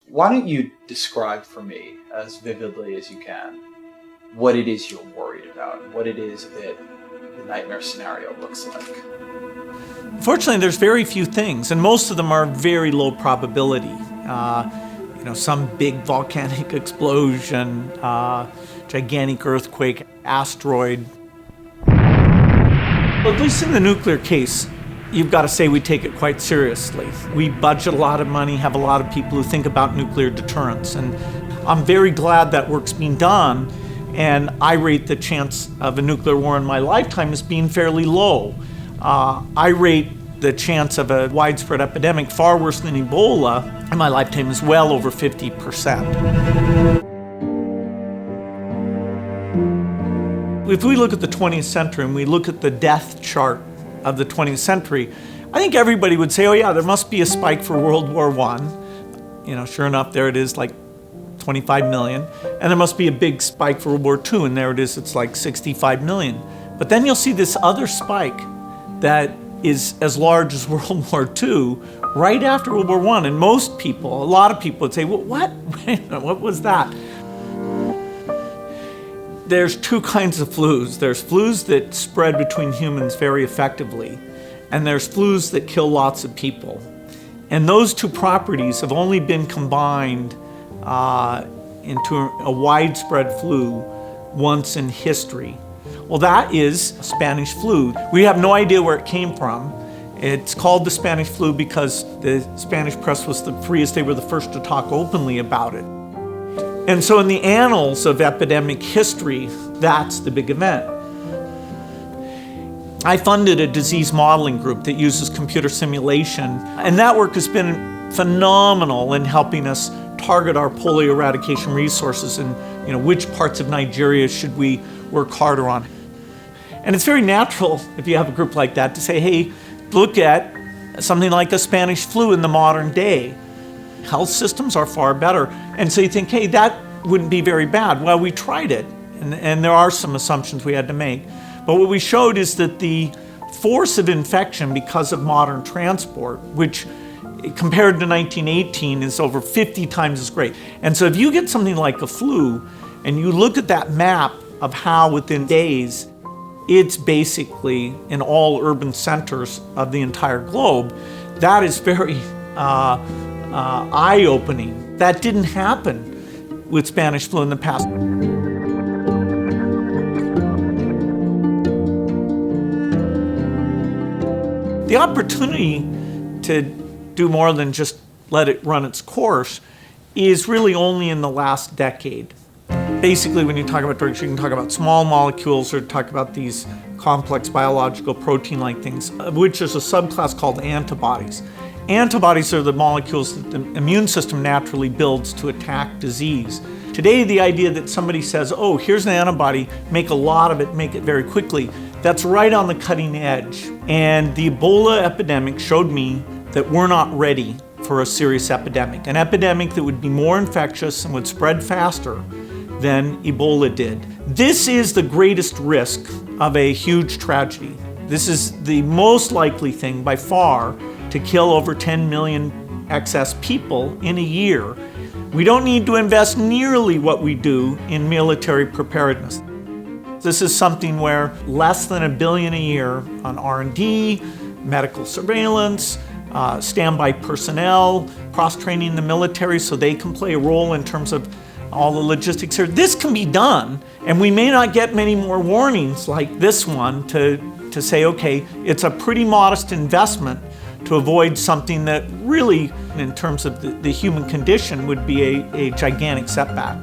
Why don't you describe for me, as vividly as you can, what it is you're worried about, what it is that the nightmare scenario looks like? Fortunately, there's very few things, and most of them are very low probability. Some big volcanic explosion, gigantic earthquake, asteroid. At least in the nuclear case, you've got to say we take it quite seriously. We budget a lot of money, have a lot of people who think about nuclear deterrence, and I'm very glad that work's being done, and I rate the chance of a nuclear war in my lifetime as being fairly low. I rate the chance of a widespread epidemic far worse than Ebola in my lifetime is well over 50%. If we look at the 20th century and we look at the death chart of the 20th century, I think everybody would say, oh yeah, there must be a spike for World War I. Sure enough, there it is, like 25 million. And there must be a big spike for World War II, and there it is, it's like 65 million. But then you'll see this other spike that is as large as World War II right after World War I. And most people, a lot of people would say, well, what? What was that? There's two kinds of flus. There's flus that spread between humans very effectively, and there's flus that kill lots of people. And those two properties have only been combined into a widespread flu once in history. Well, that is Spanish flu. We have no idea where it came from. It's called the Spanish flu because the Spanish press was the freest. They were the first to talk openly about it. And so in the annals of epidemic history, that's the big event. I funded a disease modeling group that uses computer simulation, and that work has been phenomenal in helping us target our polio eradication resources and which parts of Nigeria should we work harder on. And it's very natural, if you have a group like that, to say, hey, look at something like the Spanish flu in the modern day. Health systems are far better. And so you think, hey, that wouldn't be very bad. Well, we tried it, and there are some assumptions we had to make. But what we showed is that the force of infection because of modern transport, which compared to 1918 is over 50 times as great. And so if you get something like a flu, and you look at that map of how within days, it's basically in all urban centers of the entire globe, that is very eye-opening. That didn't happen with Spanish flu in the past. The opportunity to do more than just let it run its course is really only in the last decade. Basically, when you talk about drugs, you can talk about small molecules or talk about these complex biological protein-like things, of which there's a subclass called antibodies. Antibodies are the molecules that the immune system naturally builds to attack disease. Today, the idea that somebody says, oh, here's an antibody, make a lot of it, make it very quickly, that's right on the cutting edge. And the Ebola epidemic showed me that we're not ready for a serious epidemic, an epidemic that would be more infectious and would spread faster than Ebola did. This is the greatest risk of a huge tragedy. This is the most likely thing by far to kill over 10 million excess people in a year. We don't need to invest nearly what we do in military preparedness. This is something where less than $1 billion a year on R&D, medical surveillance, standby personnel, cross-training the military so they can play a role in terms of all the logistics here. This can be done, and we may not get many more warnings like this one to say, okay, it's a pretty modest investment to avoid something that really, in terms of the human condition, would be a gigantic setback.